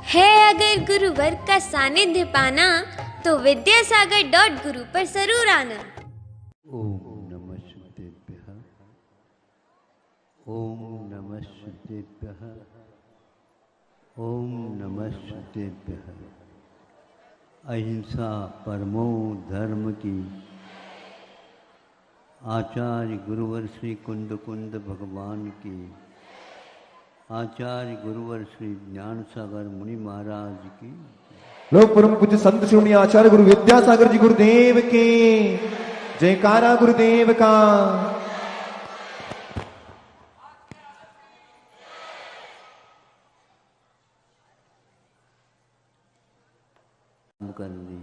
है अगर गुरुवर का सानिध्य पाना तो विद्यासागर.गुरु पर जरूर आना। ओम नमः शिवाय। ओम नमः शिवाय। ओम नमः शिवाय। अहिंसा परमो धर्म की आचार्य गुरुवर श्री कुंद कुंद भगवान की, आचार्य गुरुवर श्री ज्ञान सागर मुनि महाराज की, लोक परम पूज्य संत शिरोमणि आचार्य गुरु विद्यासागर जी गुरुदेव के जयकारा गुरुदेव का। कर ली।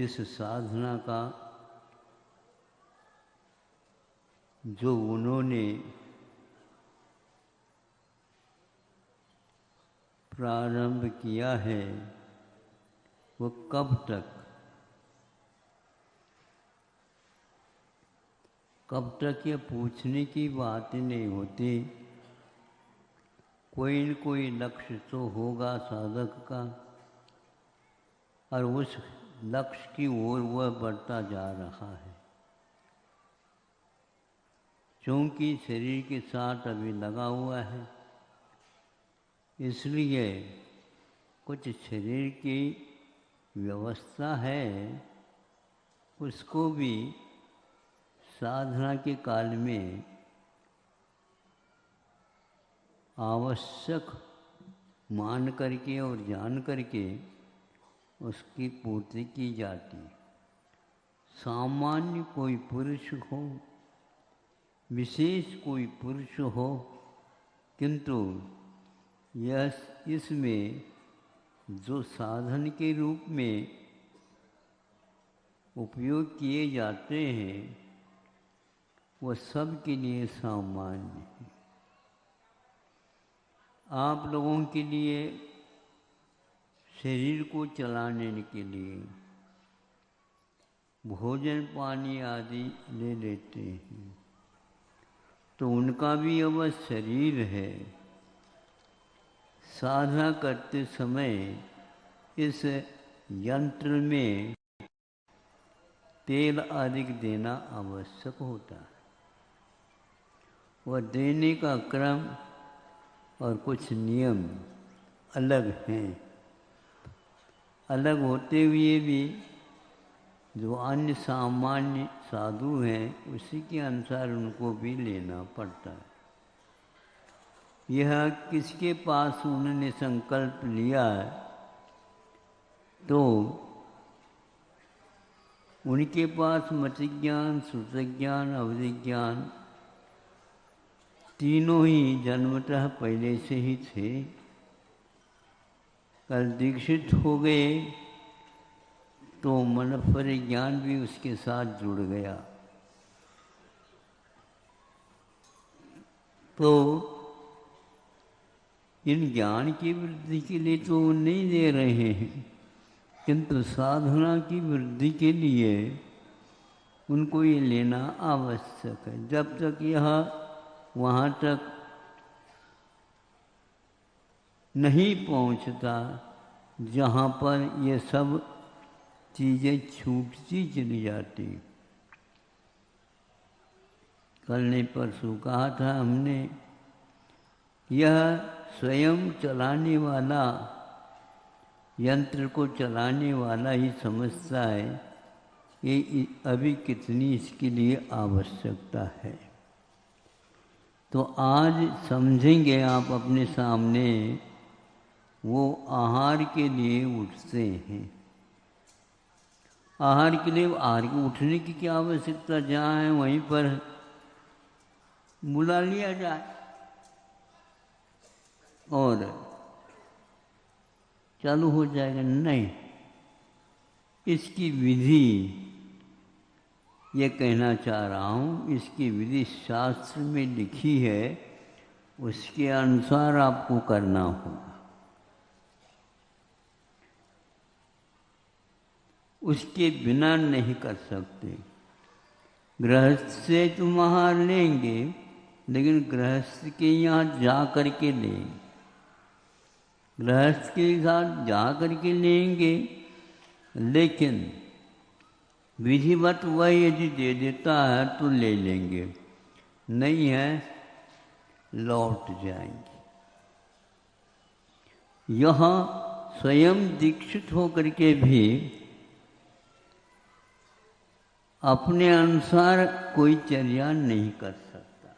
इस साधना का जो उन्होंने प्रारंभ किया है वो कब तक ये पूछने की बात नहीं होती। कोई न कोई लक्ष्य तो होगा साधक का, और उस लक्ष्य की ओर वह बढ़ता जा रहा है। क्योंकि शरीर के साथ अभी लगा हुआ है, इसलिए कुछ शरीर की व्यवस्था है, उसको भी साधना के काल में आवश्यक मान करके और जान करके उसकी पूर्ति की जाती। सामान्य कोई पुरुष हो, विशेष कोई पुरुष हो, किंतु यह इसमें जो साधन के रूप में उपयोग किए जाते हैं वह सब के लिए सामान्य है। आप लोगों के लिए शरीर को चलाने के लिए भोजन पानी आदि ले लेते हैं, तो उनका भी अवश्य शरीर है। साधना करते समय इस यंत्र में तेल अधिक देना आवश्यक होता है। वह देने का क्रम और कुछ नियम अलग हैं। अलग होते हुए भी जो अन्य सामान्य साधु हैं उसी के अनुसार उनको भी लेना पड़ता है। यह किसके पास उन्होंने संकल्प लिया है तो उनके पास मति ज्ञान, श्रुति ज्ञान, अवधि ज्ञान तीनों ही जन्मतः पहले से ही थे। कल दीक्षित हो गए तो मन परिज्ञान भी उसके साथ जुड़ गया। तो इन ज्ञान की वृद्धि के लिए तो नहीं दे रहे हैं, किंतु साधना की वृद्धि के लिए उनको ये लेना आवश्यक है। जब तक यह वहाँ तक नहीं पहुँचता जहाँ पर ये सब चीज़ें छूटती चली जाती। कल ने परसों कहा था हमने, यह स्वयं चलाने वाला, यंत्र को चलाने वाला ही समझता है कि अभी कितनी इसके लिए आवश्यकता है। तो आज समझेंगे आप अपने सामने वो आहार के लिए उठते हैं। आहार के लिए उठने की क्या आवश्यकता, जहाँ है वहीं पर बुला लिया जाए और चालू हो जाएगा। नहीं, इसकी विधि ये कहना चाह रहा हूँ, इसकी विधि शास्त्र में लिखी है, उसके अनुसार आपको करना होगा। उसके बिना नहीं कर सकते। गृहस्थ से तुम आहार लेंगे, लेकिन गृहस्थ के यहाँ जा कर के लेंगे, गृहस्थ के साथ जा कर के लेंगे। लेकिन विधिवत वह यदि दे देता है तो ले लेंगे, नहीं है लौट जाएंगे। यहाँ स्वयं दीक्षित होकर के भी अपने अनुसार कोई चर्या नहीं कर सकता।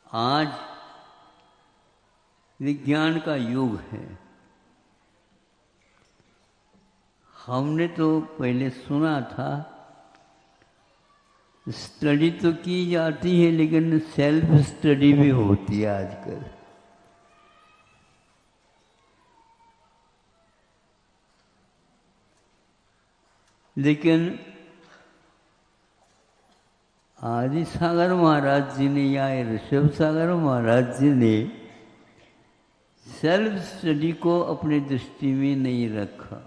आज विज्ञान का युग है। हमने तो पहले सुना था, स्टडी तो की जाती है लेकिन सेल्फ स्टडी भी होती है आजकल। लेकिन आदि सागर महाराज जी ने या ऋषभ सागर महाराज जी ने सेल्फ स्टडी को अपनी दृष्टि में नहीं रखा,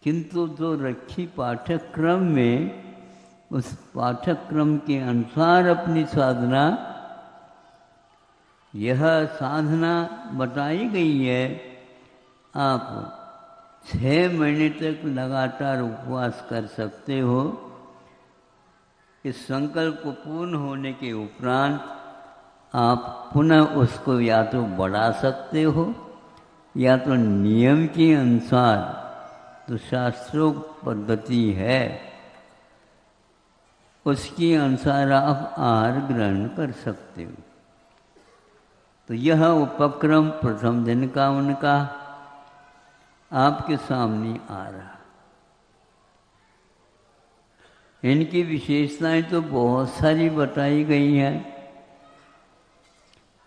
किंतु जो रखी पाठ्यक्रम में, उस पाठ्यक्रम के अनुसार अपनी साधना, यह साधना बताई गई है। आप 6 महीने तक लगातार उपवास कर सकते हो। इस संकल्प को पूर्ण होने के उपरांत आप पुनः उसको या तो बढ़ा सकते हो या तो नियम के अनुसार, तो शास्त्रों पद्धति है, उसके अनुसार आप आहार ग्रहण कर सकते हो। तो यह उपक्रम प्रथम दिन का उनका आपके सामने आ रहा। इनकी विशेषताएं तो बहुत सारी बताई गई हैं।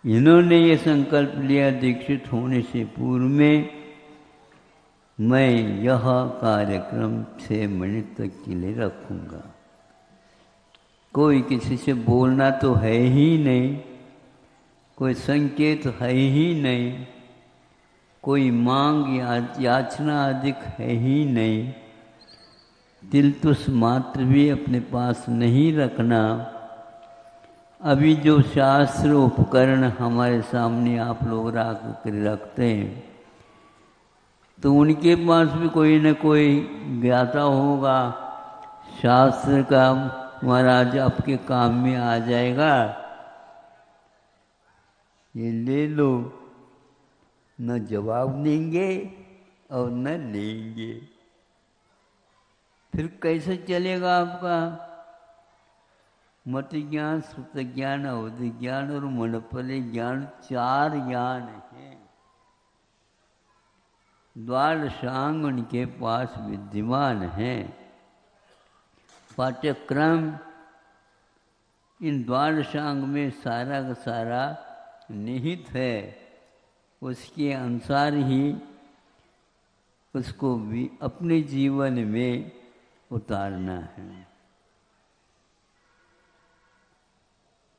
इन्होंने ये संकल्प लिया दीक्षित होने से पूर्व में, मैं यह कार्यक्रम 6 मिनट तक के लिए रखूंगा। कोई किसी से बोलना तो है ही नहीं, कोई संकेत है ही नहीं, कोई मांग या याचना अधिक है ही नहीं, तिलतुस मात्र भी अपने पास नहीं रखना। अभी जो शास्त्र उपकरण हमारे सामने आप लोग रखते हैं, तो उनके पास भी कोई न कोई ज्ञाता होगा, शास्त्र का महाराज आपके काम में आ जाएगा, ये ले लो। न जवाब देंगे और न लेंगे, फिर कैसे चलेगा आपका? मत ज्ञान, श्रुत ज्ञान, अवधि ज्ञान और मनोपल ज्ञान, 4 ज्ञान हैं। द्वादशांग उनके पास विद्यमान हैं। पाठ्यक्रम इन द्वादशांग में सारा का सारा निहित है, उसके अनुसार ही उसको भी अपने जीवन में उतारना है।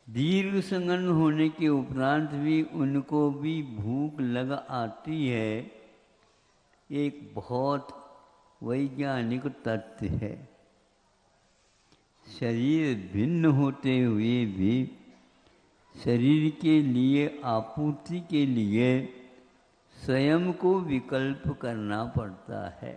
दीर्घ संगन होने के उपरांत भी उनको भी भूख लग आती है, एक बहुत वैज्ञानिक तथ्य है। शरीर भिन्न होते हुए भी शरीर के लिए आपूर्ति के लिए स्वयं को विकल्प करना पड़ता है।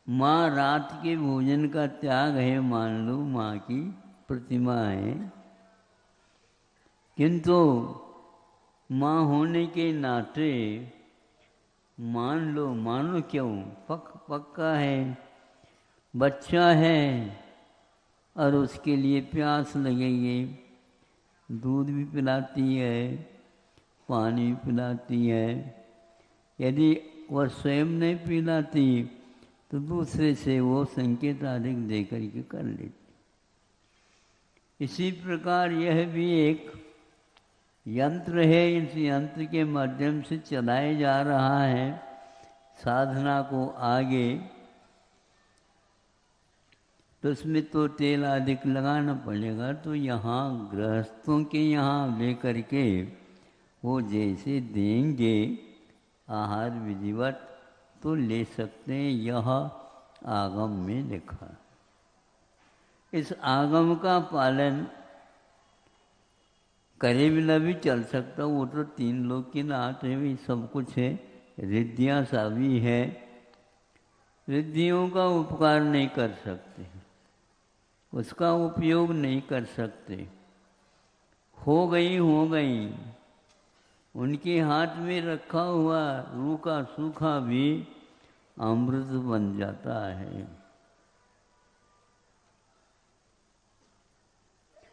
माँ रात के भोजन का त्याग है, मान लो माँ की प्रतिमा है, किंतु माँ होने के नाते मानो क्यों, पक्का है, बच्चा है और उसके लिए प्यास लगेगी, दूध भी पिलाती है, पानी भी पिलाती है। यदि वह स्वयं नहीं पिलाती तो दूसरे से वो संकेत अधिक दे करके कर लेती। इसी प्रकार यह भी एक यंत्र है, इस यंत्र के माध्यम से चलाया जा रहा है साधना को आगे। तो उसमें तो तेल अधिक लगाना पड़ेगा, तो यहाँ गृहस्थों के यहाँ लेकर के वो जैसे देंगे आहार विधिवत तो ले सकते हैं, यह आगम में लिखा। इस आगम का पालन करे बिना भी चल सकता, वो तो तीन लोग की नात है, भी सब कुछ है, रिद्धियाँ सभी है, रिद्धियों का उपकार नहीं कर सकते, उसका उपयोग नहीं कर सकते, हो गई, उनके हाथ में रखा हुआ रूखा सूखा भी अमृत बन जाता है।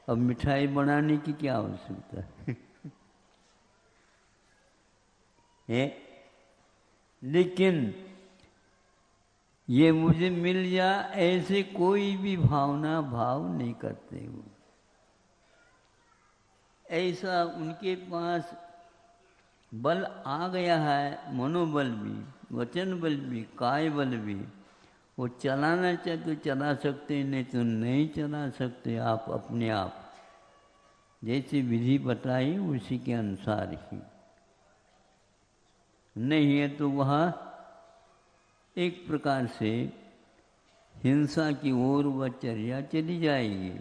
अब मिठाई बनाने की क्या आवश्यकता है? लेकिन ये मुझे मिल जा ऐसे कोई भी भावना भाव नहीं करते वो। ऐसा उनके पास बल आ गया है, मनोबल भी, वचन बल भी, काय बल भी। वो चलाना चाहे तो चला सकते, नहीं तो नहीं चला सकते। आप अपने आप जैसी विधि बताई उसी के अनुसार ही, नहीं है तो वह एक प्रकार से हिंसा की ओर वह चर्या चली जाएगी।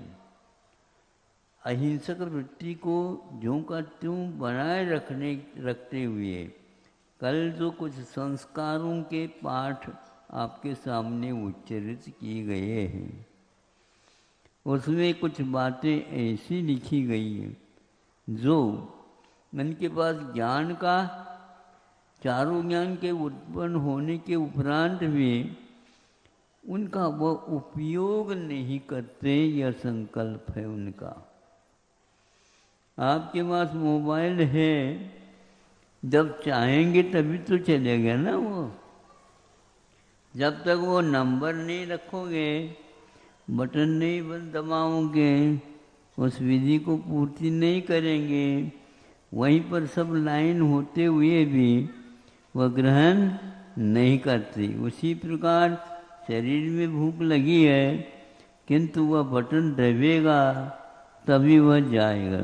अहिंसक वृत्ति को ज्यों का त्यों बनाए रखते हुए कल जो कुछ संस्कारों के पाठ आपके सामने उच्चरित किए गए हैं, उसमें कुछ बातें ऐसी लिखी गई हैं जो उनके पास ज्ञान का, चारों ज्ञान के उत्पन्न होने के उपरांत भी उनका वह उपयोग नहीं करते, यह संकल्प है उनका। आपके पास मोबाइल है, जब चाहेंगे तभी तो चलेगा ना वो। जब तक वो नंबर नहीं रखोगे, बटन नहीं दबाओगे, उस विधि को पूर्ति नहीं करेंगे, वहीं पर सब लाइन होते हुए भी वह ग्रहण नहीं करती। उसी प्रकार शरीर में भूख लगी है, किंतु वह बटन दबेगा तभी वह जाएगा।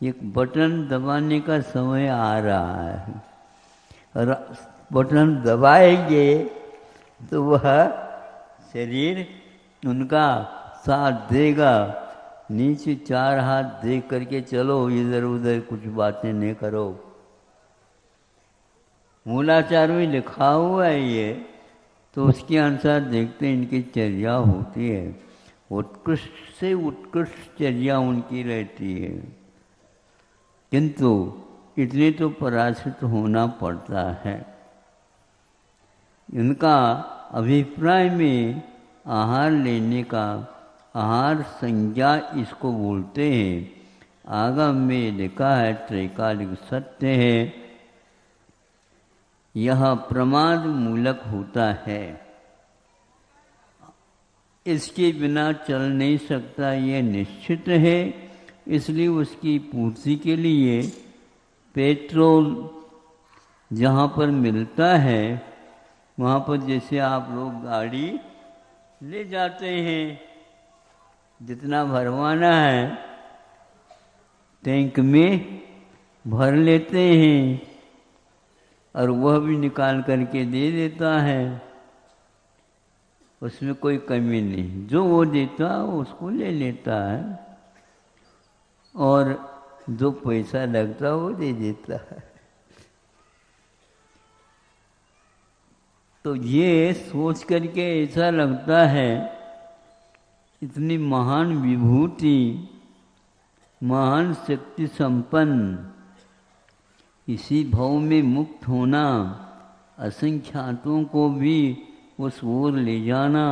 एक बटन दबाने का समय आ रहा है, और बटन दबाएंगे तो वह शरीर उनका साथ देगा। नीचे चार हाथ दे करके चलो, इधर उधर कुछ बातें नहीं करो। मूलाचार में लिखा हुआ है ये, तो उसके अनुसार देखते इनकी चर्या होती है। उत्कृष्ट से उत्कृष्ट चर्या उनकी रहती है, किंतु इतने तो पराजित होना पड़ता है। इनका अभिप्राय में आहार लेने का, आहार संज्ञा इसको बोलते हैं। आगम में लिखा है, त्रैकालिक सत्य है, यह प्रमाद मूलक होता है, इसके बिना चल नहीं सकता, यह निश्चित है। इसलिए उसकी पूर्ति के लिए पेट्रोल जहाँ पर मिलता है, वहाँ पर जैसे आप लोग गाड़ी ले जाते हैं, जितना भरवाना है टैंक में भर लेते हैं, और वह भी निकाल करके दे देता है। उसमें कोई कमी नहीं, जो वो देता है उसको ले लेता है, और जो पैसा लगता है वो दे देता है। तो ये सोच करके ऐसा लगता है इतनी महान विभूति, महान शक्ति संपन्न, इसी भव में मुक्त होना, असंख्यातों को भी उस ओर ले जाना,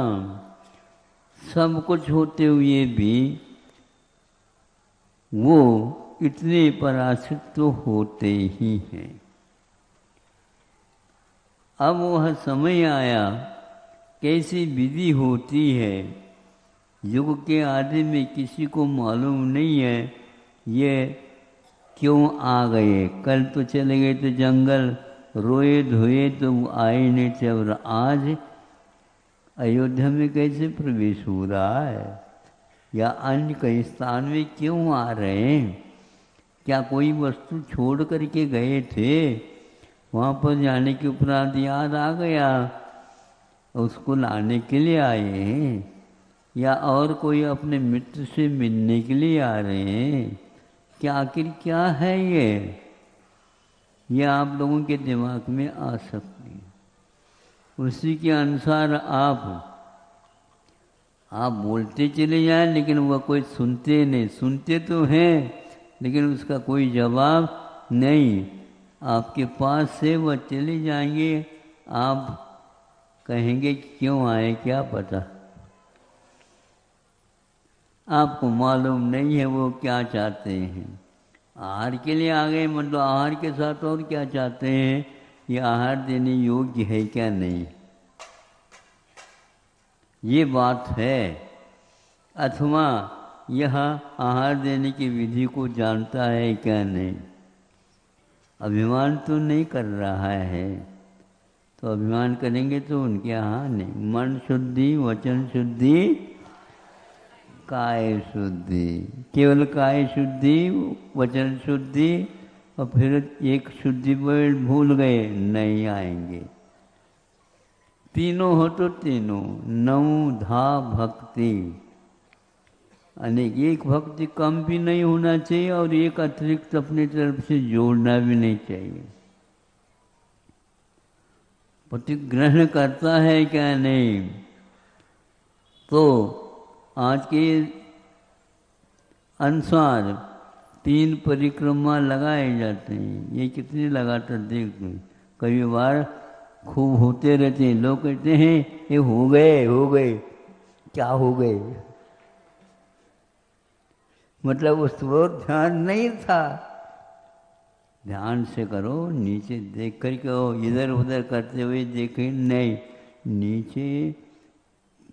सब कुछ होते हुए भी वो इतने पराजित तो होते ही हैं। अब वह समय आया, कैसी विधि होती है, युग के आदि में किसी को मालूम नहीं है ये क्यों आ गए। कल तो चले गए तो जंगल, रोए धोए तो आए नहीं थे, और आज अयोध्या में कैसे प्रवेश हो रहा है, या अन्य कई स्थान में क्यों आ रहे हैं? क्या कोई वस्तु छोड़ करके गए थे? वहाँ पर जाने के उपरांत याद आ गया, उसको लाने के लिए आए हैं, या और कोई अपने मित्र से मिलने के लिए आ रहे हैं, क्या आखिर क्या है ये आप लोगों के दिमाग में आ सकती है। उसी के अनुसार आप बोलते चले जाएं, लेकिन वह कोई सुनते नहीं, सुनते तो हैं लेकिन उसका कोई जवाब नहीं। आपके पास से वह चले जाएंगे, आप कहेंगे क्यों आए क्या पता, आपको मालूम नहीं है वो क्या चाहते हैं। आहार के लिए आ गए, मतलब आहार के साथ और क्या चाहते हैं, ये आहार देने योग्य है क्या नहीं, ये बात है। अथवा यह आहार देने की विधि को जानता है क्या नहीं, अभिमान तो नहीं कर रहा है, तो अभिमान करेंगे तो उनके यहाँ नहीं। मन शुद्धि, वचन शुद्धि, काय शुद्धि, केवल काय शुद्धि, वचन शुद्धि, और फिर एक शुद्धि वर्ड भूल गए, नहीं आएंगे। तीनों हो तो तीनों, नौ धा भक्ति, अनेक, एक भक्ति कम भी नहीं होना चाहिए और एक अतिरिक्त अपनी तरफ से जोड़ना भी नहीं चाहिए। पति ग्रहण करता है क्या नहीं, तो आज के अनुसार 3 परिक्रमा लगाए जाते हैं। ये कितने लगातार देखते हैं, कई बार खूब होते रहते हैं। लोग कहते हैं ये हो गए, क्या हो गए, मतलब उस पर ध्यान नहीं था। ध्यान से करो, नीचे देख कर करो, इधर उधर करते हुए देखें नहीं। नीचे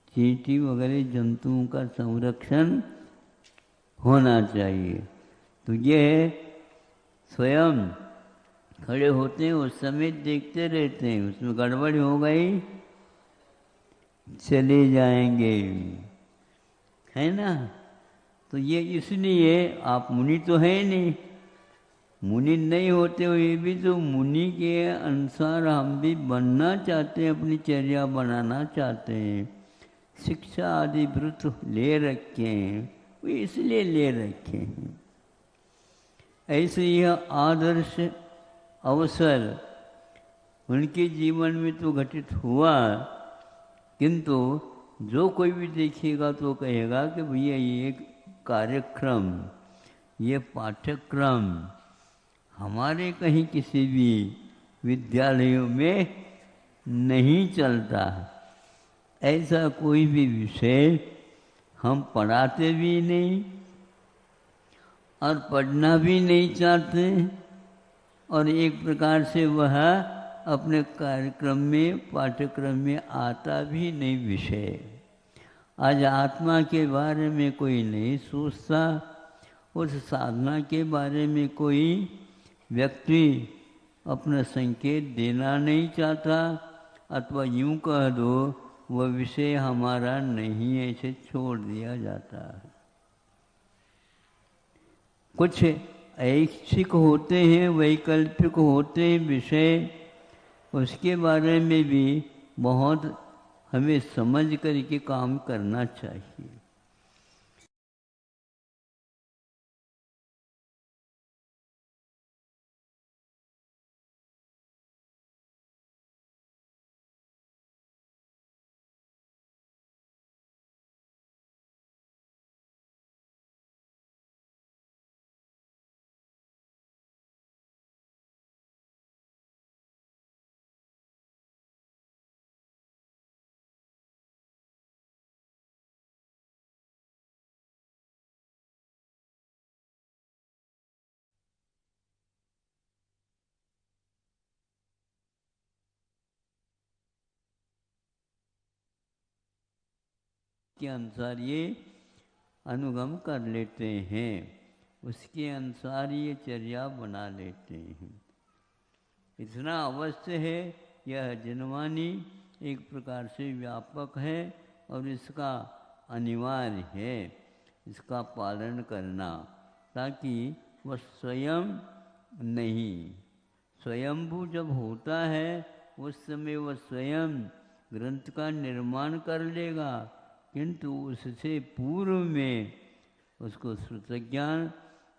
चींटी वगैरह जंतुओं का संरक्षण होना चाहिए। तो ये स्वयं खड़े होते हैं, उस समय देखते रहते हैं, उसमें गड़बड़ हो गई चले जाएंगे, है ना। तो ये इसलिए आप मुनि तो है नहीं, मुनि नहीं होते हुए भी तो मुनि के अनुसार हम भी बनना चाहते हैं, अपनी चर्या बनाना चाहते हैं, शिक्षा आदि व्रत ले रखे हैं, वो इसलिए ले रखे हैं। ऐसे यह आदर्श अवसर उनके जीवन में तो घटित हुआ, किंतु जो कोई भी देखेगा तो कहेगा कि भैया ये कार्यक्रम, ये पाठ्यक्रम हमारे कहीं किसी भी विद्यालयों में नहीं चलता। ऐसा कोई भी विषय हम पढ़ाते भी नहीं और पढ़ना भी नहीं चाहते, और एक प्रकार से वह अपने कार्यक्रम में, पाठ्यक्रम में आता भी नहीं विषय। आज आत्मा के बारे में कोई नहीं सोचता, उस साधना के बारे में कोई व्यक्ति अपना संकेत देना नहीं चाहता, अथवा यूं कह दो वह विषय हमारा नहीं है, इसे छोड़ दिया जाता है। कुछ ऐच्छिक होते हैं, वैकल्पिक होते हैं विषय, उसके बारे में भी बहुत हमें समझ करके काम करना चाहिए। के अनुसार ये अनुगम कर लेते हैं, उसके अनुसार ये चर्या बना लेते हैं। इतना अवश्य है, यह जनवाणी एक प्रकार से व्यापक है और इसका अनिवार्य है इसका पालन करना, ताकि वह स्वयं नहीं, स्वयंभू जब होता है उस समय वह स्वयं ग्रंथ का निर्माण कर लेगा, किंतु उससे पूर्व में उसको श्रुतज्ञान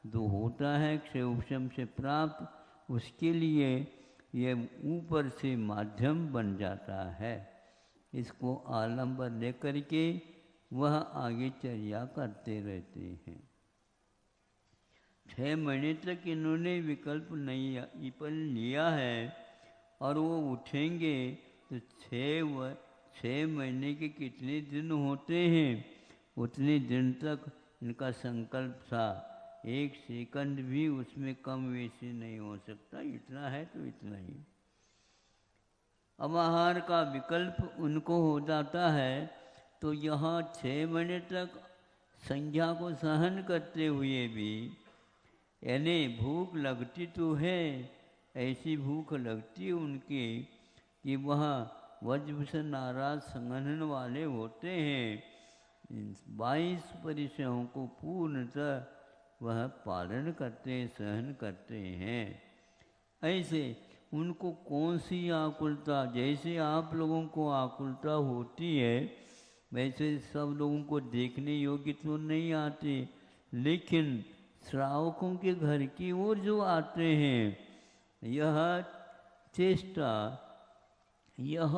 जो होता है क्षय उपशम से प्राप्त, उसके लिए ये ऊपर से माध्यम बन जाता है। इसको आलंबन लेकर के वह आगे चर्या करते रहते हैं। 6 महीने तक इन्होंने विकल्प नहीं पर लिया है और वो उठेंगे तो 6 महीने के कितने दिन होते हैं, उतने दिन तक इनका संकल्प था। 1 सेकंड भी उसमें कम वैसे नहीं हो सकता, इतना है तो इतना ही। अब आहार का विकल्प उनको हो जाता है तो यहाँ 6 महीने तक संज्ञा को सहन करते हुए भी, यानी भूख लगती तो है, ऐसी भूख लगती है उनकी कि वह वज्र से नाराज संगठन वाले होते हैं। 22 परिचयों को पूर्णतः वह पालन करते सहन करते हैं। ऐसे उनको कौन सी आकुलता, जैसे आप लोगों को आकुलता होती है वैसे सब लोगों को देखने योग्य तो नहीं आते, लेकिन श्रावकों के घर की ओर जो आते हैं, यह चेष्टा, यह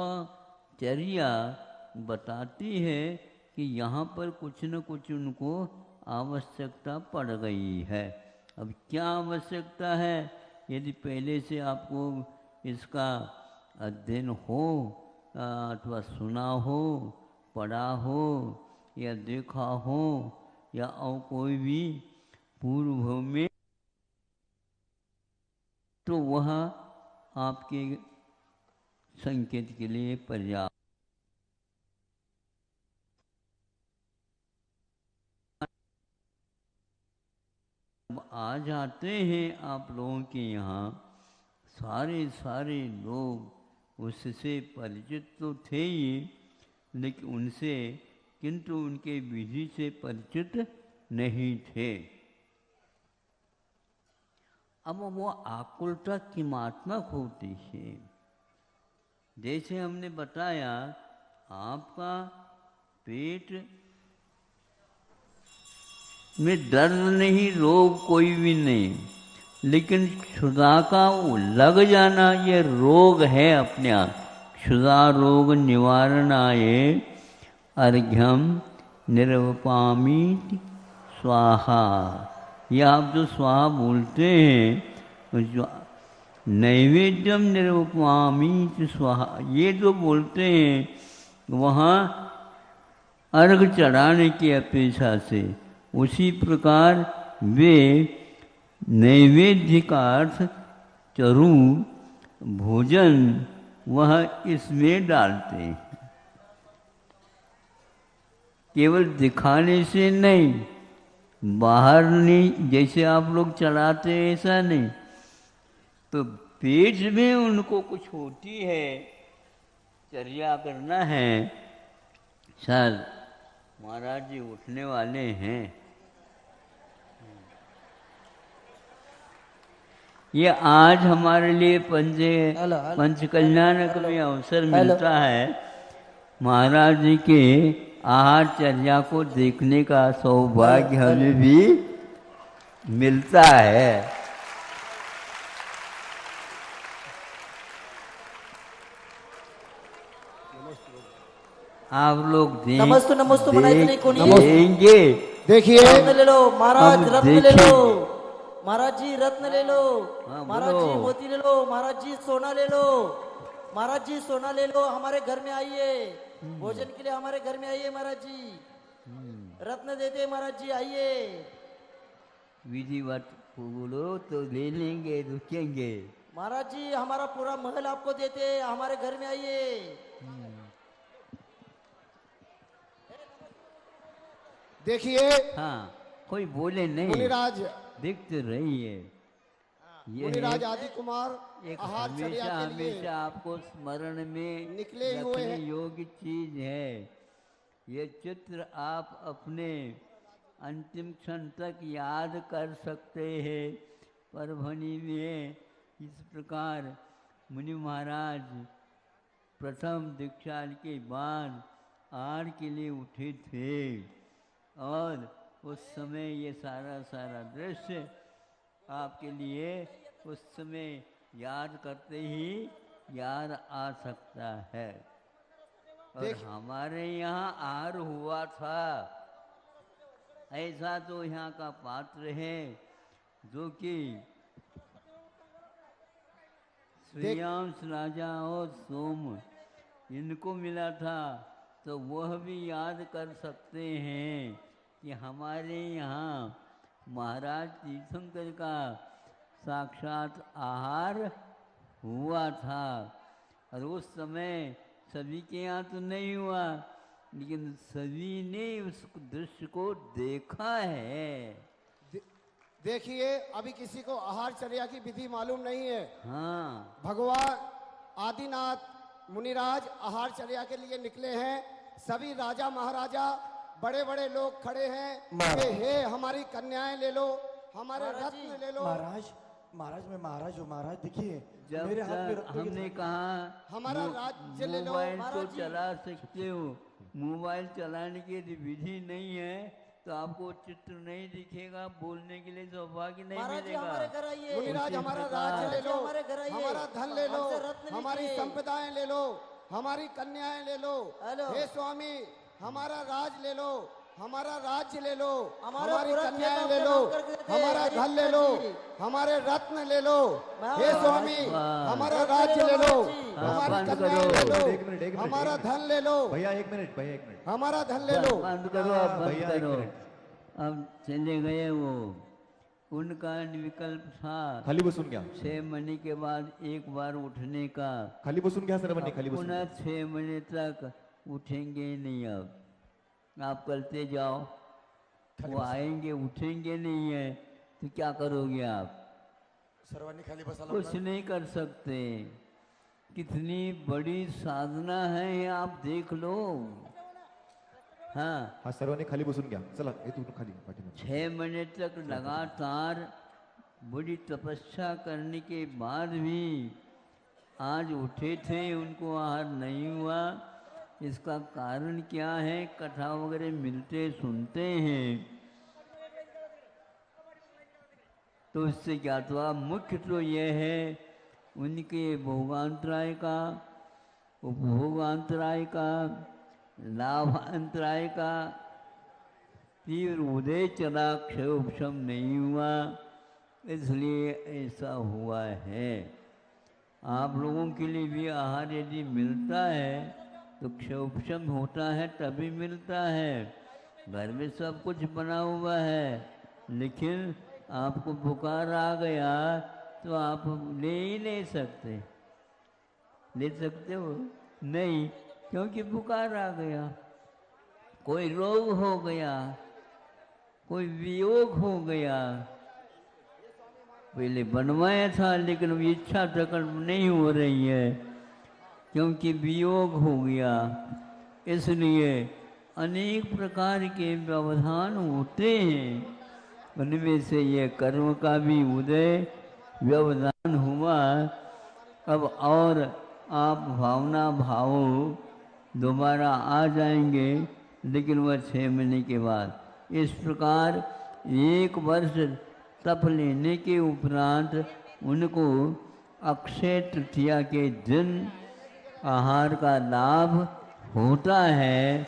चर्या बताती है कि यहाँ पर कुछ न कुछ उनको आवश्यकता पड़ गई है। अब क्या आवश्यकता है? यदि पहले से आपको इसका अध्ययन हो अथवा सुना हो, पढ़ा हो या देखा हो या और कोई भी पूर्व में, तो वह आपके संकेत के लिए पर्याप्त। आ जाते हैं आप लोगों के यहाँ सारे लोग उससे परिचित तो थे ही, लेकिन उनसे किंतु उनके विधि से परिचित नहीं थे। अब वो आकुलता किमात्मक होती है। जैसे हमने बताया, आपका पेट में दर्द नहीं, रोग कोई भी नहीं, लेकिन क्षुधा का लग जाना ये रोग है अपने आप। क्षुधा रोग निवारणाय अर्घ्यम निर्वपामी स्वाहा। ये आप जो स्वाहा बोलते हैं, जो नैवेद्यम निर्वपामी स्वाहा, ये जो बोलते हैं वहाँ अर्घ चढ़ाने की अपेक्षा से, उसी प्रकार वे नैवेद्य का अर्थ चरु भोजन वह इसमें डालते हैं। केवल दिखाने से नहीं, बाहर नहीं, जैसे आप लोग चढ़ाते हैं ऐसा नहीं, तो पेट में उनको कुछ होती है, चर्या करना है। सर महाराज जी उठने वाले हैं। ये आज हमारे लिए पंच कल्याणक में अवसर मिलता है, महाराज जी के आहार चर्या को देखने का सौभाग्य हमें भी मिलता है। आप लोग देंगे। देखिए रत्न ले लो महाराज, रत्न ले लो महाराज जी, रत्न ले लो महाराज जी, मोती ले लो महाराज जी, सोना ले लो महाराज जी, सोना ले लो। हमारे घर में आइए, भोजन के लिए हमारे घर में आइए महाराज जी, रत्न देते महाराज जी, आइए। विधिवत बोलो तो ले लेंगे, रुकेंगे। महाराज जी हमारा पूरा महल आपको देते, हमारे घर में आइए। देखिए, हाँ, कोई बोले नहीं, मुनिराज देखते रहिए। ये मुनिराज आदि कुमार एक आहार चर्या के लिए हमेशा आपको स्मरण में निकले हुए रखने हैं। योग्य चीज है। ये चित्र आप अपने अंतिम क्षण तक याद कर सकते हैं। परभनी में इस प्रकार मुनि महाराज प्रथम दीक्षा के बाद आहार के लिए उठे थे और उस समय ये सारा दृश्य आपके लिए उस समय याद करते ही याद आ सकता है। और हमारे यहाँ आहार हुआ था, ऐसा तो यहाँ का पात्र है जो कि श्रेयांश राजा और सोम इनको मिला था, तो वह भी याद कर सकते हैं कि हमारे यहाँ महाराज तीर्थंकर का साक्षात आहार हुआ था। और उस समय सभी के यहाँ तो नहीं हुआ, लेकिन सभी ने उस दृश्य को देखा है। देखिए, अभी किसी को आहार चर्या की विधि मालूम नहीं है। हाँ, भगवान आदिनाथ मुनिराज आहार चर्या के लिए निकले हैं। सभी राजा महाराजा बड़े बड़े लोग खड़े हैं कि हे हमारी कन्याएं ले लो, हमारे रत्न ले लो। महाराज मैं महाराज हूँ। महाराज देखिए, जब मेरे हाथ में तक हमने कहा हमारा राज्य ले लो। मोबाइल तो महाराज जी, चला सकते हो, मोबाइल चलाने की विधि नहीं है तो आपको चित्र नहीं दिखेगा, बोलने के लिए सौभाग्य नहीं महाराज जी मिलेगा। हमारे घर आइए। मुनिराज हमारा राज्य ले लो, हमारे घर आइए। हमारा धन ले लो, हमसे रत्न हमारी लीजिए। संपदाएं ले लो, हमारी कन्याएं ले लो। हेलो। हे स्वामी, हमारा राज ले लो, हमारा राज्य ले लो, हमारा हमारी पूरा कन्याएं खेत ले लो, आपके नाम कर देते हैं। हमारा धन ले लो, जी। हमारे रत्न ले लो। हे स्वामी, वाह। हमारा राज्य ले लो, हाँ, हमारी बंद कन्याएं करो। ले एक मिनट, लो, हमारा धन ले लो, भैया एक मिनट हमारा धन ले लो। बंद करो, अब बंद भैया, एक करो। मिनट। अब चले गए वो, उनका विकल्प था खाली बसून घ्या, 6 महीने के बाद एक बार उठने का। खाली बसून घ्या सर्वांनी, खाली बसून पुनः घ्या। 6 महीने तक उठेंगे नहीं। अब आप करते जाओ, वो आएंगे उठेंगे नहीं है तो क्या करोगे आप? सर्वांनी खाली बसायला कुछ नहीं कर सकते। कितनी बड़ी साधना है ये आप देख लो। हाँ, हा सर्वांनी खाली बसून घ्या, चला इथून खाली पाठीमागे. 6 महीने तक लगातार बड़ी तपस्या करने के बाद भी आज उठे थे, उनको आहार नहीं हुआ। इसका कारण क्या है? कथा वगैरह मिलते सुनते हैं तो इससे ज्ञात हुआ। मुख्य तो यह है उनके भोगांतराय का, उपभोगांतराय का, लाभांतराय का तीव्र उदय चला, क्षय उपशम नहीं हुआ, इसलिए ऐसा हुआ है। आप लोगों के लिए भी आहार यदि मिलता है तो क्षय उपशम होता है, तभी मिलता है। घर में सब कुछ बना हुआ है, लेकिन आपको बुखार आ गया तो आप ले ही नहीं सकते। ले सकते हो नहीं, क्योंकि बुखार आ गया, कोई रोग हो गया, कोई वियोग हो गया। पहले बनवाया था लेकिन वो इच्छा प्रकट नहीं हो रही है क्योंकि वियोग हो गया। इसलिए अनेक प्रकार के व्यवधान होते हैं, उनमें से ये कर्म का भी उदय व्यवधान हुआ। अब और आप भावना भावो दोबारा आ जाएंगे, लेकिन वह 6 महीने के बाद। इस प्रकार 1 वर्ष तप लेने के उपरांत उनको अक्षय तृतीया के दिन आहार का लाभ होता है।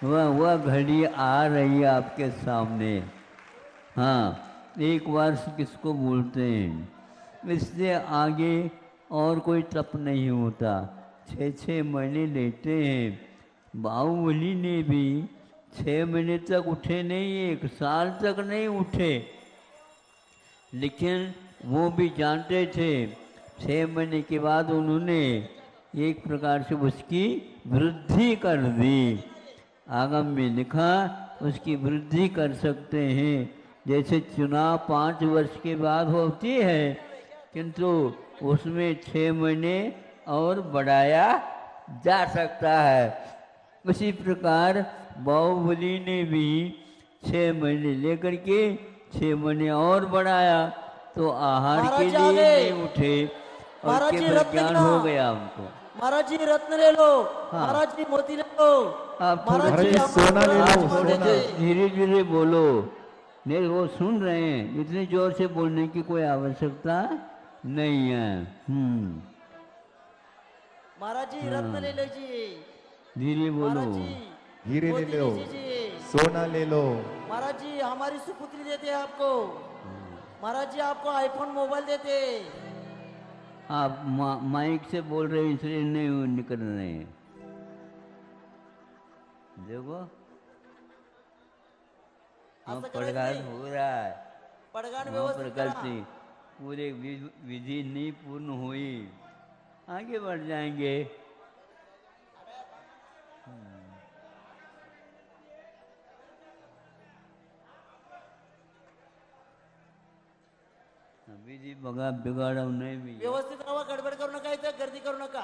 वह घड़ी आ रही है आपके सामने। हाँ, 1 वर्ष किसको बोलते हैं। इससे आगे और कोई तप नहीं होता। 6 महीने लेते हैं। बाहुबली ने भी 6 महीने तक उठे नहीं, 1 साल तक नहीं उठे, लेकिन वो भी जानते थे 6 महीने के बाद उन्होंने एक प्रकार से उसकी वृद्धि कर दी। आगम में लिखा उसकी वृद्धि कर सकते हैं। जैसे चुनाव 5 वर्ष के बाद होती है, किंतु उसमें 6 महीने और बढ़ाया जा सकता है। उसी प्रकार बाहुबली ने भी 6 महीने लेकर के 6 महीने और बढ़ाया, तो आहार के महाराज जी आ लिए गए। नहीं उठे और महाराज जी केवल रत्न ज्ञान गिरा। हो गया हमको। महाराज जी रत्न ले लो, हाँ। महाराज जी मोती ले लो, आप थोड़ा महाराज जी हमारे सोना ले लो, राज आप मान थोड़े सोना। लेते। धीरे धीरे बोलो, नहीं वो सुन रहे हैं, इतनी जोर से बोलने की कोई आवश्यकता नहीं है। महाराज जी रत्न ले लीजिए, धीरे बोलो। महाराज जी हीरे ले मोती लो, लीजिए। सोना ले लो। महाराज जी हमारी सुपुत्री देते हैं आपको, महाराज जी आपको आईफोन मोबाइल देते। आप माइक से बोल रहे हैं इसलिए नहीं निकल रहे हैं। देखो असं करायचं पड़गान नाही। हो रहा है, पडगाण वहाँ पर व्यवस्थित करा। गलती पूरे विधि नहीं पूर्ण हुई, आगे बढ़ जाएंगे। विधि बघा बिगाड़ा नहीं भी है। व्यवस्थित राहा, गडबड करू नका, इथे गर्दी करू नका।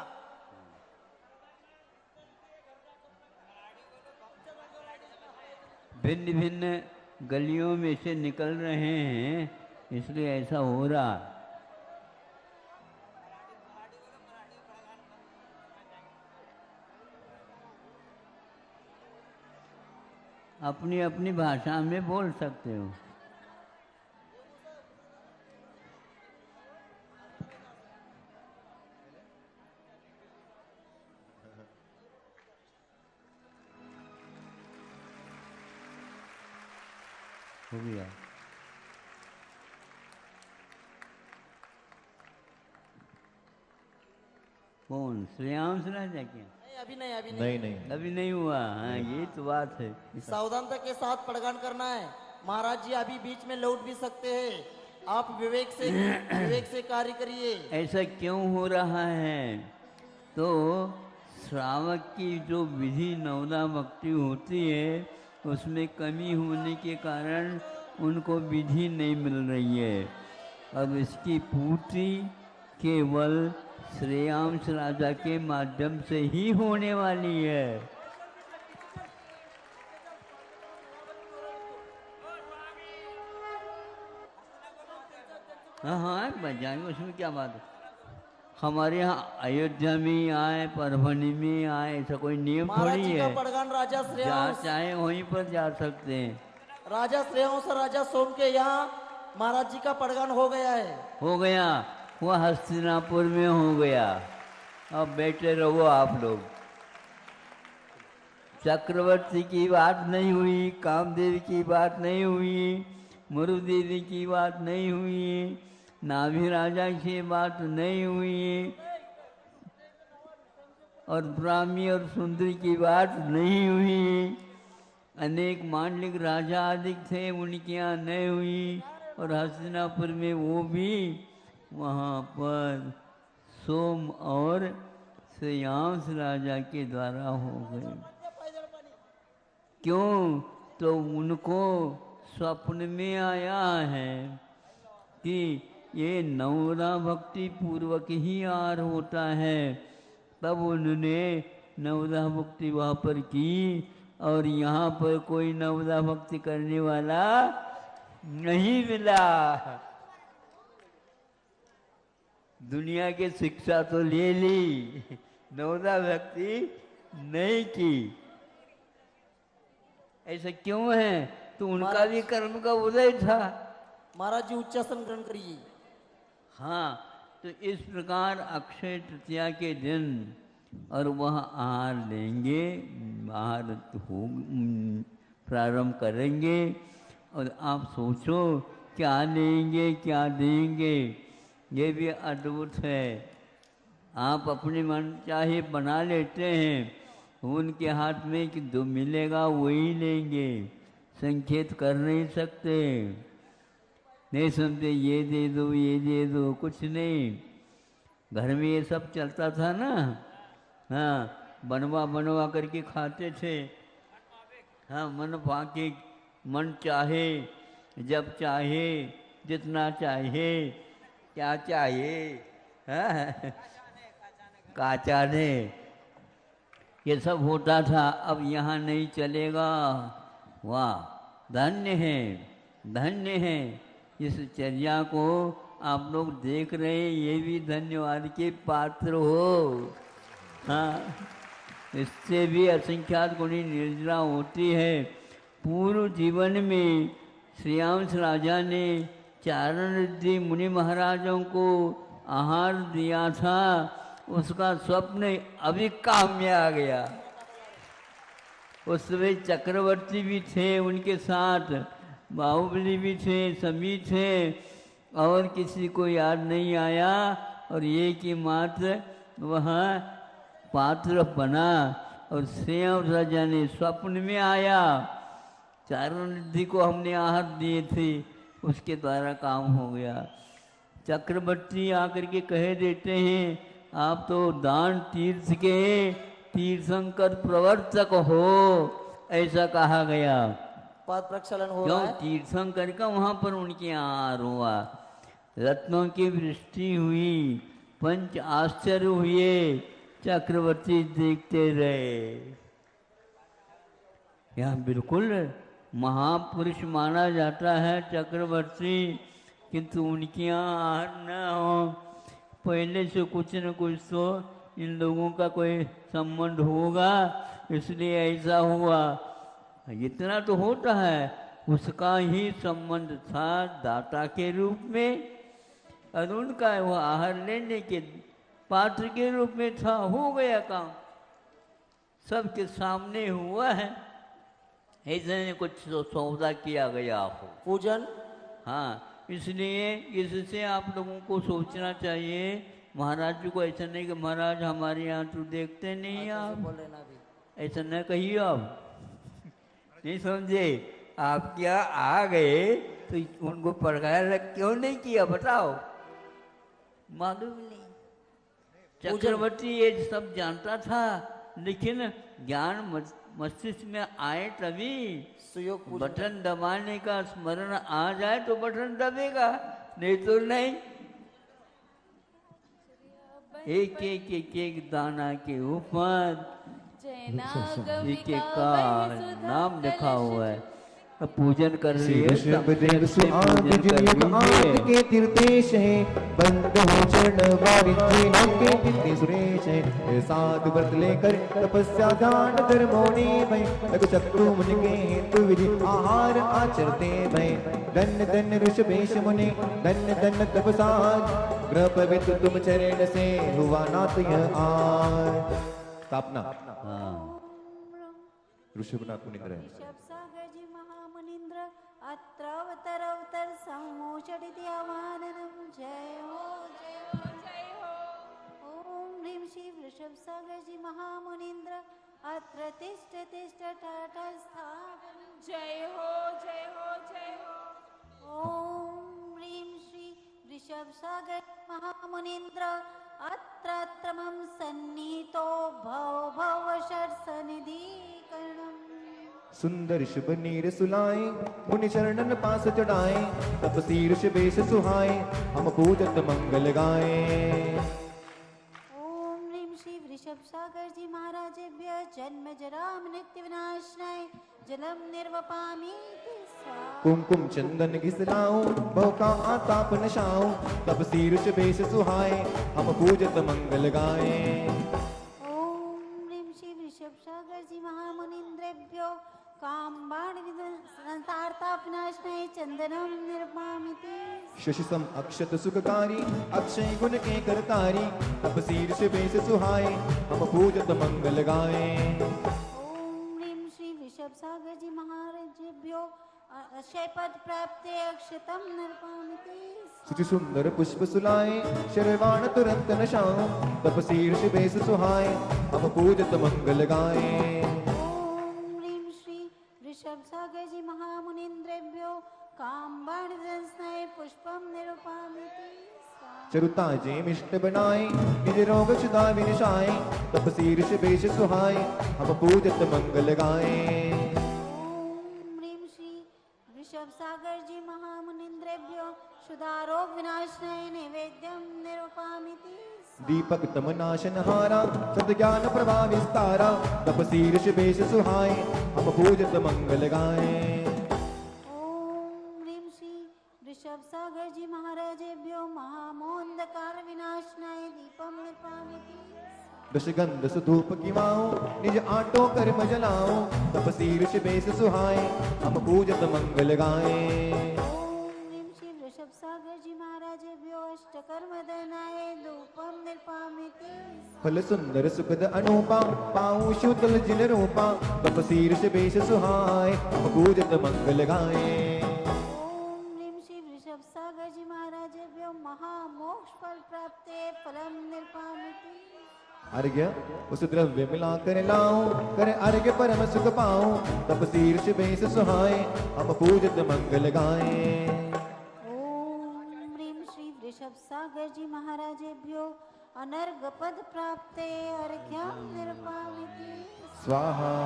भिन्न भिन्न गलियों में से निकल रहे हैं, इसलिए ऐसा हो रहा है। अपनी अपनी भाषा में बोल सकते हो। हो गया। कौन श्रेयांश राजा क्या? नहीं अभी नहीं, अभी नहीं। नहीं नहीं, अभी नहीं हुआ। हाँ ये तो बात है। सावधानता के साथ पड़गान करना है। महाराज जी अभी बीच में लौट भी सकते हैं, आप विवेक से कार्य करिए। ऐसा क्यों हो रहा है? तो श्रावक की जो विधि नवदा भक्ति होती है उसमें कमी होने के कारण उनको विधि नहीं मिल रही है। अब इसकी पूर्ति केवल श्रेयांश राजा के माध्यम से ही होने वाली है। हाँ हाँ बन जाएंगे, उसमें क्या बात है। हमारे यहाँ अयोध्या में आए, परभणी में आए, ऐसा कोई नियम महाराज थोड़ी जी का है। पड़गान राजा जहाँ श्रेयांश, चाहे वहीं पर जा सकते हैं। राजा श्रेयांश और राजा सोम के यहाँ महाराज जी का पड़गान हो गया है। हो गया, वो हस्तिनापुर में हो गया। अब बैठे रहो आप लोग। चक्रवर्ती की बात नहीं हुई, कामदेव की बात नहीं हुई, मरुदेवी की बात नहीं हुई, नाभि राजा की बात नहीं हुई, और ब्राह्मी और सुंदरी की बात नहीं हुई। अनेक मांडलिक राजा आदि थे, उनके यहाँ नहीं हुई। और हस्तिनापुर में वो भी वहाँ पर सोम और श्रेयांश राजा के द्वारा हो गए। क्यों? तो उनको स्वप्न में आया है कि ये नवदा भक्ति पूर्वक ही आर होता है। तब उन्होंने नवदा भक्ति वहाँ पर की, और यहाँ पर कोई नवदा भक्ति करने वाला नहीं मिला। दुनिया की शिक्षा तो ले ली, नवदा भक्ति नहीं की। ऐसा क्यों है? तो उनका भी कर्म का उदय था। महाराज जी उच्चासन ग्रहण करिए। हाँ, तो इस प्रकार अक्षय तृतीया के दिन और वह आहार लेंगे, आहार हो प्रारंभ करेंगे। और आप सोचो क्या लेंगे क्या देंगे, ये भी अद्भुत है। आप अपने मन चाहे बना लेते हैं, उनके हाथ में कि जो मिलेगा वही लेंगे, संकेत कर नहीं सकते। नहीं समझते ये दे दो ये दे दो, कुछ नहीं। घर में ये सब चलता था ना। हाँ, बनवा बनवा करके खाते थे। हाँ, मन फाके, मन चाहे, जब चाहे, जितना चाहे, क्या चाहे, हाँ काचा ने, ये सब होता था। अब यहाँ नहीं चलेगा। वाह, धन्य है, धन्य है इस चर्या को आप लोग देख रहे हैं, ये भी धन्यवाद के पात्र हो। हाँ, इससे भी असंख्यात गुणी निर्जरा होती है। पूर्व जीवन में श्रेयांश राजा ने चारण रिद्धि मुनि महाराजों को आहार दिया था, उसका स्वप्न अभी काम में आ गया। उस समय चक्रवर्ती भी थे उनके साथ, बाहुबली भी थे, सभी थे, और किसी को याद नहीं आया, और ये कि मात्र वह पात्र बना और श्रेयांश राजा ने स्वप्न में आया। चारण रिद्धि को हमने आहार दिए थे, उसके द्वारा काम हो गया। चक्रवर्ती आकर के कह देते हैं, आप तो दान तीर्थ के तीर्थंकर प्रवर्तक हो, ऐसा कहा गया। पद प्रक्षालन हो क्यों? रहा है। तीर्थंकर का वहां पर उनके आहार हुआ, रत्नों की वृष्टि हुई, पंच आश्चर्य हुए, चक्रवर्ती देखते रहे। यह बिल्कुल महापुरुष माना जाता है चक्रवर्ती, किंतु उनके यहाँ आहार न हो, पहले से कुछ न कुछ तो इन लोगों का कोई संबंध होगा, इसलिए ऐसा हुआ। इतना तो होता है, उसका ही संबंध था दाता के रूप में, और उनका वो आहार लेने के पात्र के रूप में था। हो गया काम, सबके सामने हुआ है, ऐसे कुछ सौदा किया गया हो। पूजन। हाँ, इसलिए इससे आप लोगों को सोचना चाहिए। महाराज जी को ऐसा नहीं कि महाराज हमारे यहाँ तो देखते नहीं आप, बोल रहे ना अभी। ऐसा न कहिए आप। नहीं समझे? आप क्या आ गए तो उनको पढ़ाया क्यों नहीं किया बताओ? मालूम नहीं। चक्रवर्ती ये सब जानता था, लेकिन ज्ञान मस्तिष्क में आए तभी। सुयोग पूजन। बटन दबाने का स्मरण आ जाए तो बटन दबेगा, नहीं तो नहीं। एक एक एक एक दाना के ऊपर एक एक का नाम लिखा हुआ है। अब पूजन कर रही है, ऋषभदेव सुहाग जिनयुग आग के तीर्थेश है, बंद हो चरण वारिधि नाम के तीर्थे सुरेश है। ये साधु व्रत लेकर तपस्या दान धर्मों ने भय, लघु चक्रु मुनि के हेतु विधि आहार आचरते भय। धन्य धन्य ऋषभेश मुनि, धन्य धन्य तपसार, ग्रह पवित्र तुम चरण से हुआ नाथ यह आर। स्थापना ऋषभनाथ मुनिंद्र सागर जी महामुनिंद्र अत्र अवतर अवतर सम्मोचडिति आवाहनम। जय हो जय हो जय हो। ओम ह्रीं श्री वृषभ सागर जी महामुनिंद्र अत्र तिष्ठ तिष्ठ टाटा स्थापनम। जय हो जय हो जय हो। ओम ह्रीं श्री वृषभ सागर महामुनिंद्र अत्र मम सन्निहितो भव भव शर्षनिधि कर्णम। सुंदर शुभ नीर सुलाए, मुनि चरणन पास चढ़ाए, तपसी ऋषभेश सुहाए, हम पूजत मंगल गाए। ओम ह्रीं श्री वृषभ सागर जी महाराजेभ्य जन्म जरा मृत्यु विनाशनाय जलम निर्वपामि स्वाहा। कुमकुम चंदन घिसलाऊं, बहु का आताप नशाऊं, तपसी ऋषभेश सुहाए, हम पूजत मंगल गाए। ओम ह्रीं श्री वृषभ सागर जी महामुनिंद्रेभ्यो कामबाण संसारतापनाशनाय चंदनम निर्मामिति। शशिसम अक्षत सुखकारी, अक्षय गुण के करतारी, तपसी ऋषभेश सुहाए, हम पूजत मंगल गाए। ओम ह्रीं श्री वृषभ सागर जी महाराजेभ्यो अक्षयपद प्राप्ते अक्षतम निर्मामिति। सुचि सुंदर पुष्प सुलाए, शरवाण तुरंत नशाऊं, तपसी ऋषभेश सुहाए, हम पूजत मंगल गाए। ओम ह्रीं श्री वृषभ सागर जी महामुनिंद्रेभ्यो कामबाण संस्नाय पुष्पम निरूपामिति स्वाहा। चरुता जे मिष्ट बनाए, निज रोग शुदा विनिशाए, तपसी ऋषभेश सुहाए, हम पूजत मंगल गाए। ओम ह्रीं श्री वृषभ सागर जी महामुनिंद्रेभ्यो शुदारोग विनाशनाय नैवेद्यम निरूपामिति स्वाहा। दीपक तमनाशन हारा, सद्ज्ञान प्रभा विस्तारा, तपसी ऋषभेश सुहाए, हम पूजत मंगल गाए। ओम ह्रीं श्री वृषभ दशगंध सुधूप किवाऊं निज आटो कर्म जलाऊं तपसी ऋषि बेस सुहाए हम पूजत मंगल गाएं। ओम ह्रीं श्री वृषभ सागर जी महाराजेभ्यो अष्टकर्म दनाय धूपम निर्पामिति फल सुंदर सुखद अनूपा पाऊं शुतल जिन रूपा तपसी ऋषि बेस सुहाए हम पूजत मंगल गाएं। ओम ह्रीं श्री वृषभ सागर जी महाराजेभ्यो महामोक्ष फल प्राप्ते फलम निर्पामिति अर्घ्य उस द्रव्य मिला कर लाऊं कर अर्घ्य परम सुख पाऊं तपसी ऋषि बेस सुहाए हम पूजत मंगल गाएं। ओम ह्रीं श्री वृषभ सागर जी महाराजेभ्यो अनर्घ पद प्राप्ते अर्घ्यम निर्पामिति स्वाहा।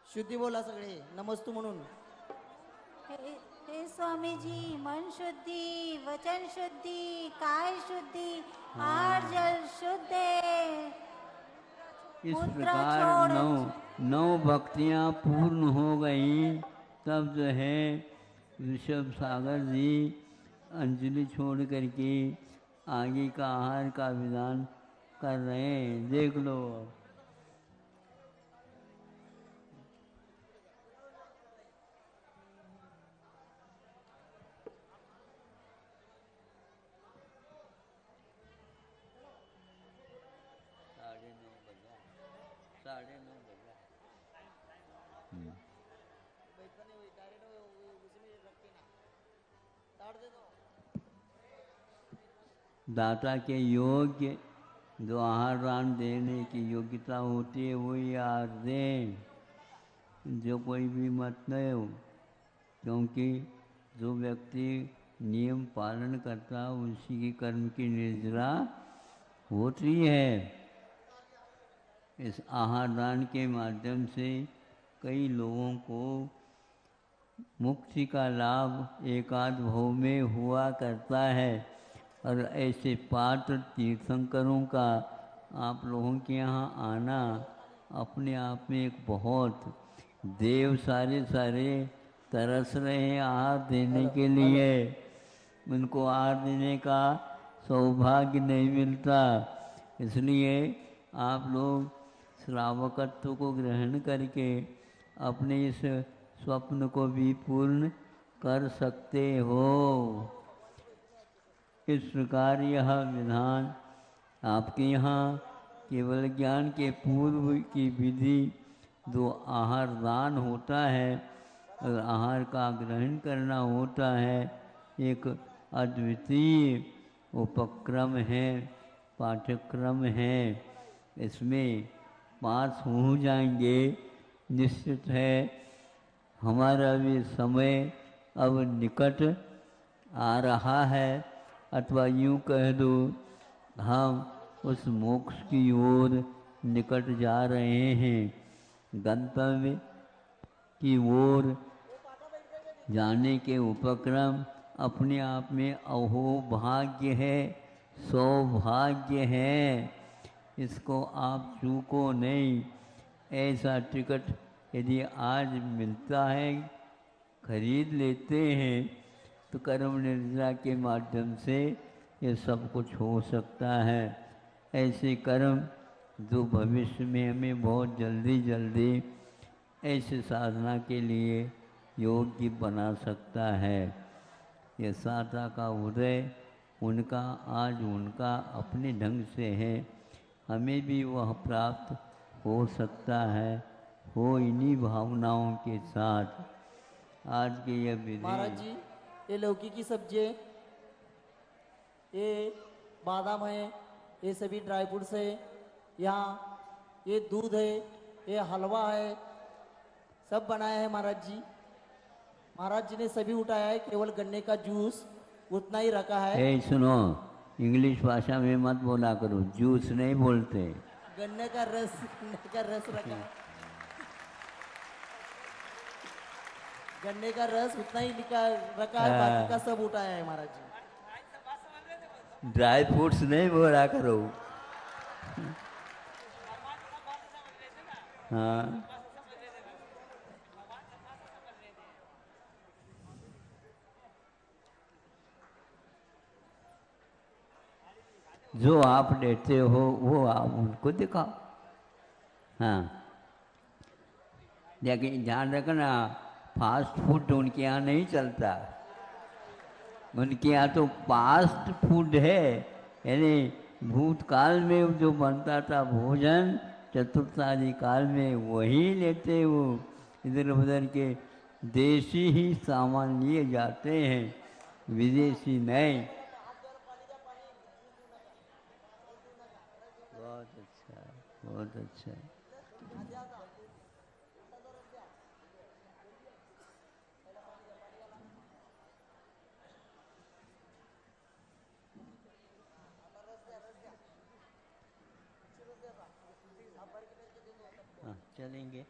शुद्धी बोला सगळे नमस्तू म्हणून. हे स्वामी जी मन शुद्धि वचन शुद्धि काय शुद्धि आहार जल शुद्ध है। इस मुद्रा प्रकार छोड़ नौ भक्तियाँ पूर्ण हो गई। तब जो है ऋषभ सागर जी अंजलि छोड़ करके आगे का आहार का विधान कर रहे हैं। देख लो। साढ़े नौ बजा। दाता के योग्य जो आहार दान देने की योग्यता होती है वही आहार दें, जो कोई भी मत नहीं हो। क्योंकि जो व्यक्ति नियम पालन करता है उसी की कर्म की निर्जरा होती है। इस आहार दान के माध्यम से कई लोगों को मुक्ति का लाभ एकाध भाव में हुआ करता है। और ऐसे पात्र तीर्थंकरों का आप लोगों के यहाँ आना अपने आप में एक बहुत देव सारे तरस रहे हैं आहार देने के लिए। उनको आहार देने का सौभाग्य नहीं मिलता। इसलिए आप लोग श्रावकत्व को ग्रहण करके अपने इस स्वप्न को भी पूर्ण कर सकते हो। इस प्रकार यह विधान आपके यहाँ केवल ज्ञान के पूर्व की विधि जो आहार दान होता है और आहार का ग्रहण करना होता है, एक अद्वितीय उपक्रम है, पाठ्यक्रम है। इसमें पास हो जाएंगे निश्चित है। हमारा भी समय अब निकट आ रहा है, अथवा यूँ कह दो हम उस मोक्ष की ओर निकट जा रहे हैं। गंतव्य की ओर जाने के उपक्रम अपने आप में अहोभाग्य है, सौभाग्य है। इसको आप चूको नहीं। ऐसा टिकट यदि आज मिलता है, खरीद लेते हैं, तो कर्म निर्जरा के माध्यम से ये सब कुछ हो सकता है। ऐसे कर्म जो भविष्य में हमें बहुत जल्दी ऐसे साधना के लिए योग्य बना सकता है। ये साधना का उदय उनका आज उनका अपने ढंग से है, हमें भी वह प्राप्त हो सकता है, हो इन्हीं भावनाओं के साथ। आज के यह विधि महाराज जी, ये लौकी की सब्जी है, ये बादाम है, ये सभी ड्राई फ्रूट्स है, यहाँ ये दूध है, ये हलवा है, सब बनाया है महाराज जी। महाराज जी ने सभी उठाया है, केवल गन्ने का जूस उतना ही रखा है। ए सुनो, इंग्लिश भाषा में मत बोला करो, जूस नहीं बोलते। गन्ने का रस रखा है। गन्ने का रस उतना ही रखा है, बाकी का सब उठाया है महाराज जी। ड्राई फ्रूट्स नहीं बोला करो। हाँ, जो आप लेते हो वो आप उनको दिखाओ। हाँ, लेकिन ध्यान रखना, फास्ट फूड उनके यहाँ नहीं चलता। उनके यहाँ तो पास्ट फूड है, यानी भूतकाल में जो बनता था भोजन, चतुर्थादि काल में वही लेते वो, इधर उधर के देशी ही सामान लिए जाते हैं, विदेशी नहीं। बहुत अच्छा, बहुत अच्छा। हाँ, चलेंगे।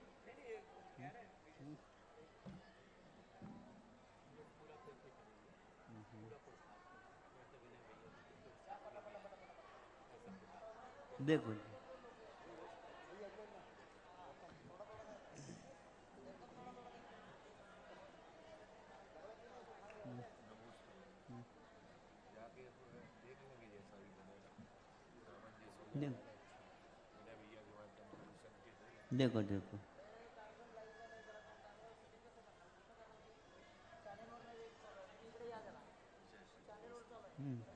देखो देखो देखो,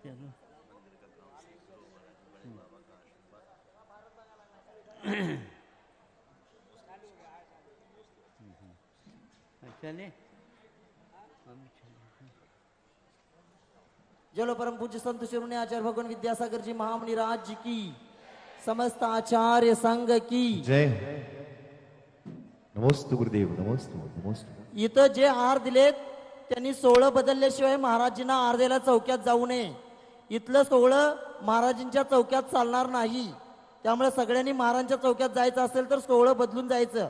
चलो। चले हम चले। चलो परम पूज्य संत शिरोमणि आचार्य भगवान विद्यासागर जी महामुनिराज जी की, समस्त आचार्य संघ की जय। नमोस्तु गुरुदेव, नमोस्तु नमोस्तु। इथं जे हार दिलेत त्यांनी सोहळं बदलल्याशिवाय महाराजींना हार द्यायला चौक्यात जाऊ नये. इथलं सोहळं महाराजींच्या चौक्यात चालणार नाही. त्यामुळे सगळ्यांनी महाराजांच्या चौक्यात जायचं असेल तर सोहळं बदलून जायचं.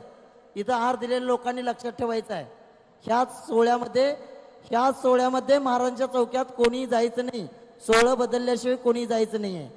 इथं हार दिलेल्या लोकांनी लक्षात ठेवायचं आहे, ह्याच सोहळ्यामध्ये महाराजांच्या चौक्यात कोणी जायचं नाही. सोहळं बदलल्याशिवाय कोणी जायचं नाहीये.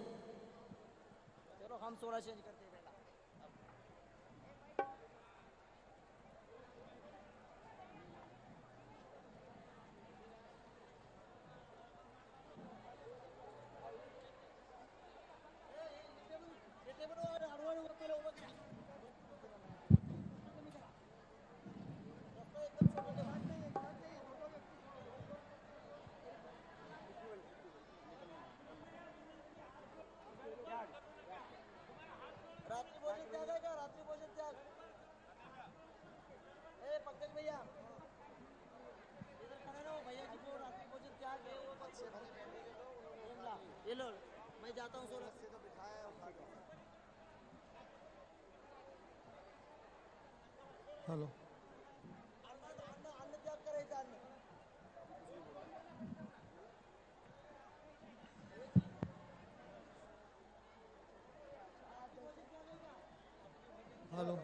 मैं जाता हूँ हेलो हेलो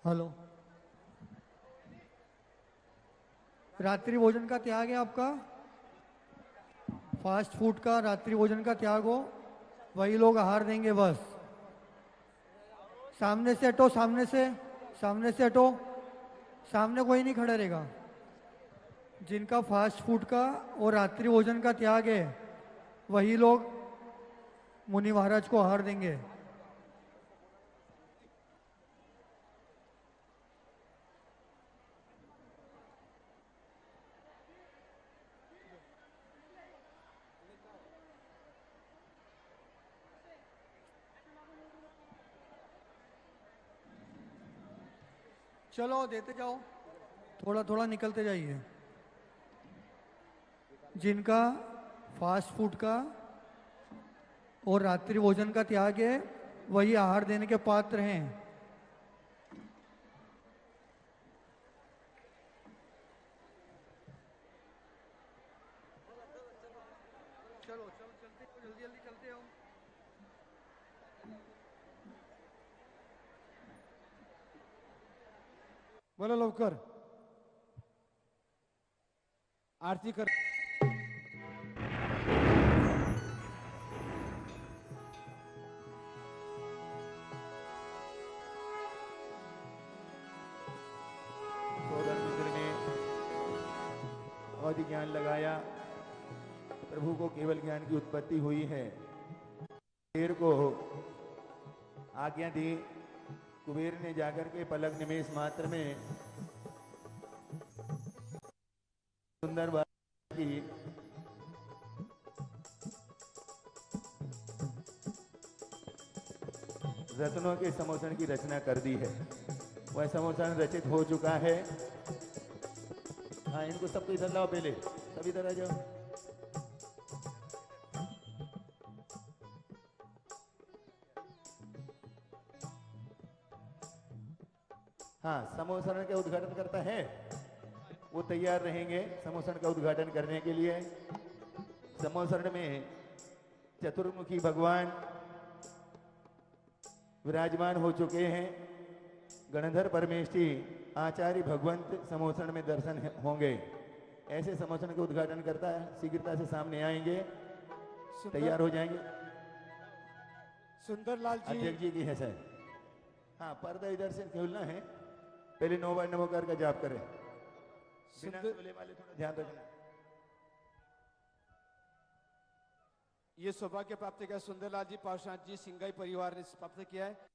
हेलो, रात्रि भोजन का त्याग है आपका, फास्ट फूड का रात्रि भोजन का त्याग हो, वही लोग आहार देंगे बस। सामने से हटो, सामने से हटो, सामने कोई नहीं खड़ा रहेगा। जिनका फास्ट फूड का और रात्रि भोजन का त्याग है वही लोग मुनि महाराज को आहार देंगे। चलो देते जाओ, थोड़ा थोड़ा निकलते जाइए। जिनका फास्ट फूड का और रात्रि भोजन का त्याग है वही आहार देने के पात्र हैं। चलो चलो चलते हो, जल्दी जल्दी चलते हो। बोलो लवकर, आरती कर। बहुत ही ज्ञान लगाया, प्रभु को केवल ज्ञान की उत्पत्ति हुई है। कुबेर को आज्ञा दी, कुबेर ने जाकर के पलक निमेष मात्र में सुंदर बात की। रत्नों के समोसन की रचना कर दी है। वह समोसन रचित हो चुका है। हाँ, इनको सबको इधर लाओ, पहले सब इधर आ जाओ। हाँ, समोसन का उद्घाटन करता है, वो तैयार रहेंगे समोसन का उद्घाटन करने के लिए। समोसन में चतुर्मुखी भगवान विराजमान हो चुके हैं। गणधर परमेष्ठी आचार्य भगवंत समोसन में दर्शन होंगे। ऐसे समोसन का उद्घाटन करता है, शीघ्रता से सामने आएंगे, तैयार हो जाएंगे। सुंदरलाल जी, अध्यक्ष जी की है सर। हाँ, पर्दा इधर से खोलना है। पहले 9 बार नमोकार का जाप करें। बिना बोले वाले थोड़ा ध्यान रखना। ये सौभाग्य प्राप्त किया सुंदरलाल जी, पार्षद जी, सिंगाई परिवार ने प्राप्त किया है।